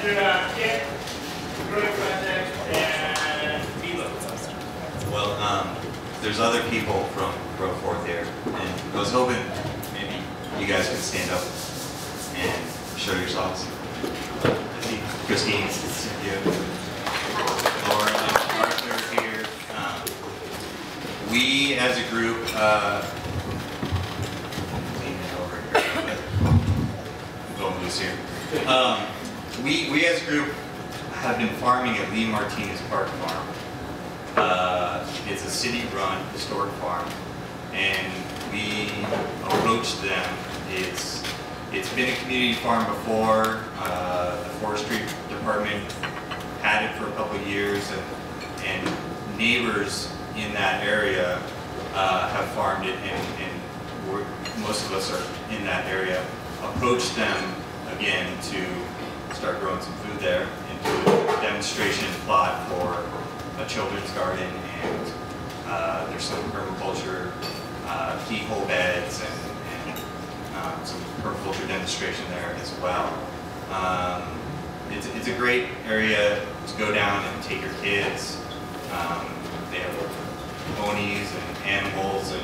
Mr. Kit, Growing Project, and Milo. Well, there's other people from Grow Forth here, and I was hoping maybe you guys could stand up and show yourselves. I see Christine, Cynthia, Lauren, and Arthur here. We, as a group, going loose here. We as a group have been farming at Lee Martinez Park Farm. It's a city-run historic farm, and we approached them. It's been a community farm before. The forestry department had it for a couple of years, and neighbors in that area have farmed it, and most of us are in that area. Approached them again to start growing some food there, into a demonstration plot for a children's garden, and there's some permaculture keyhole beds and some permaculture demonstration there as well. It's a great area to go down and take your kids. They have ponies and animals, and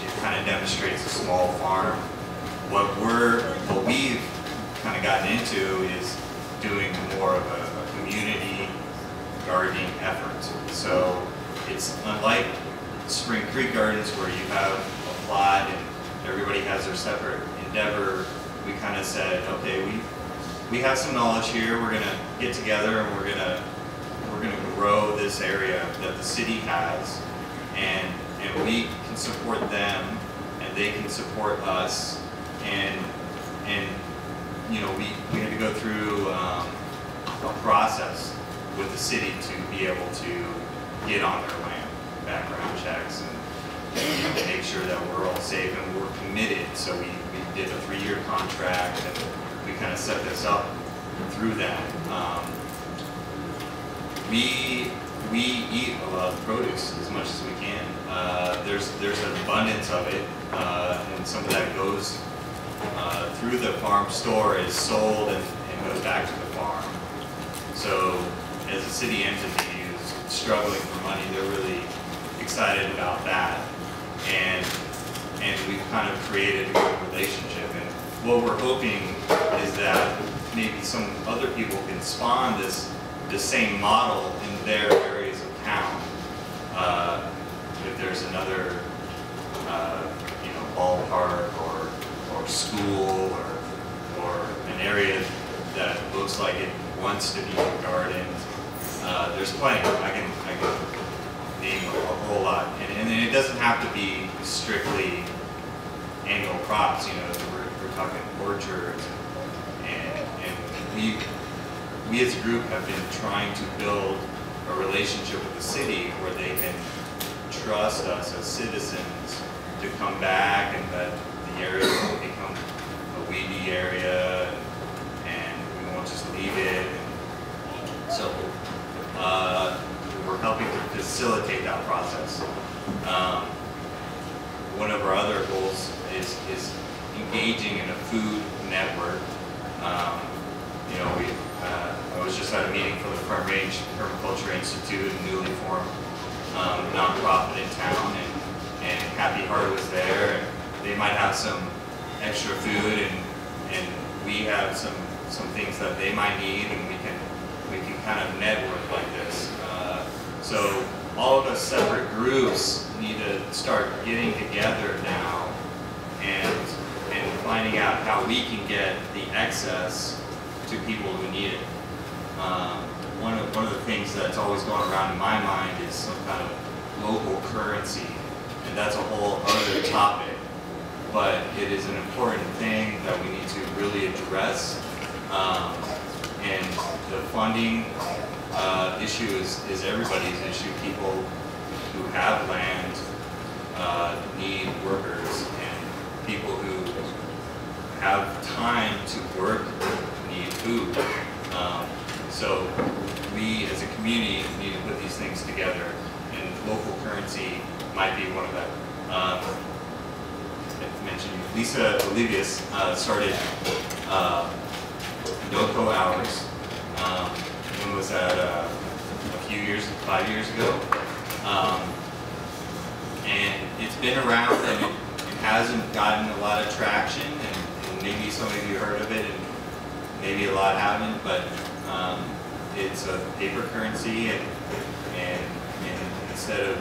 it kind of demonstrates a small farm. What we've kind of gotten into is doing more of a community gardening effort. So it's unlike Spring Creek Gardens, where you have a plot and everybody has their separate endeavor. We kind of said, okay, we have some knowledge here. We're going to get together and we're going to grow this area that the city has, and we can support them, and they can support us. And you know, we had to go through a process with the city to be able to get on their land, background checks, and make sure that we're all safe and we're committed. So we did a 3-year contract, and we kind of set this up through that. We eat a lot of produce as much as we can. There's an abundance of it, and some of that goes through the farm store, is sold and goes back to the farm. So as a city entity who's struggling for money, they're really excited about that. And we've kind of created a good relationship. And what we're hoping is that maybe some other people can spawn this same model in their areas of town. If there's another ballpark or school or an area that looks like it wants to be gardened, there's plenty. I can name a whole lot, and it doesn't have to be strictly annual crops. You know, we're talking orchards, and we as a group have been trying to build a relationship with the city where they can trust us as citizens to come back, and that the area will become a weedy area, and we won't just leave it. So we're helping to facilitate that process. One of our other goals is engaging in a food network. I was just at a meeting for the Front Range Permaculture Institute, a newly formed nonprofit in town, and Happy Heart was there, and they might have some extra food, and we have some things that they might need, and we can kind of network like this. So all of us separate groups need to start getting together now and finding out how we can get the excess to people who need it. One of the things that's always going around in my mind is some kind of local currency, and that's a whole other topic. But it is an important thing that we need to really address. And the funding issue is everybody's issue. People who have land need workers, and people who have time to work need food. So we as a community need to put these things together, and local currency might be one of them. I mentioned Lisa Olivius started NoCo Hours, When was that? A few years, 5 years ago. And it's been around, and it hasn't gotten a lot of traction, and maybe some of you heard of it, and maybe a lot haven't, but it's a paper currency, and instead of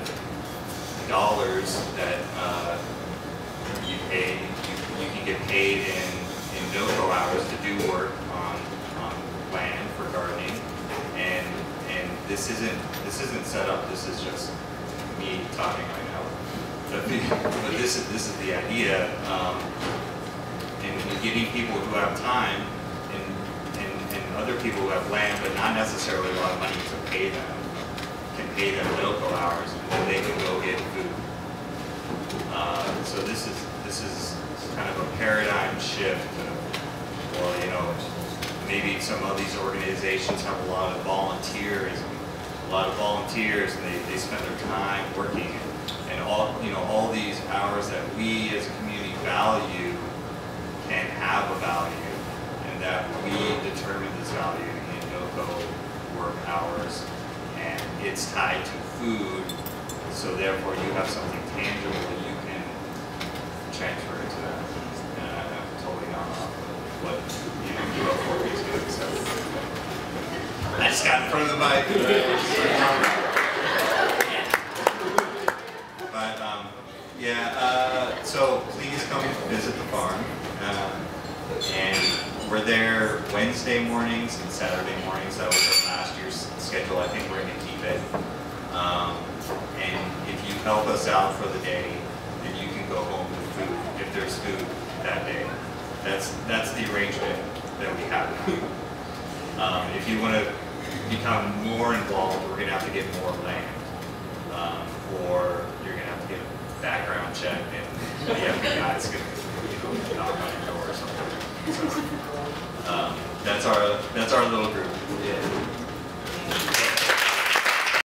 dollars that you pay, you can get paid in no-go hours to do work on land for gardening, and this isn't set up. This is just me talking right now. But this is the idea, and getting people who have time and other people who have land, but not necessarily a lot of money to pay them, can pay them local hours, and then they can go get food. So this is kind of a paradigm shift. Well, you know, maybe some of these organizations have a lot of volunteers, and they spend their time working, and all these hours that we as a community value can have a value, and that we determine this value in no-go work hours, and it's tied to food, so therefore you have something tangible that you can transfer it to them. And I'm totally not off of what UO4 is doing, so I just got in front of the mic. But so please come visit the farm, and we're there Wednesday mornings and Saturday mornings. That was our last year's schedule. I think we're going to keep it. And if you help us out for the day, then you can go home with food, if there's food that day. That's the arrangement that we have now. If you want to become more involved, we're going to have to get more land, or you're going to have to get a background check, and the FBI is going to knock on your door or something. So that's our little group. Yeah.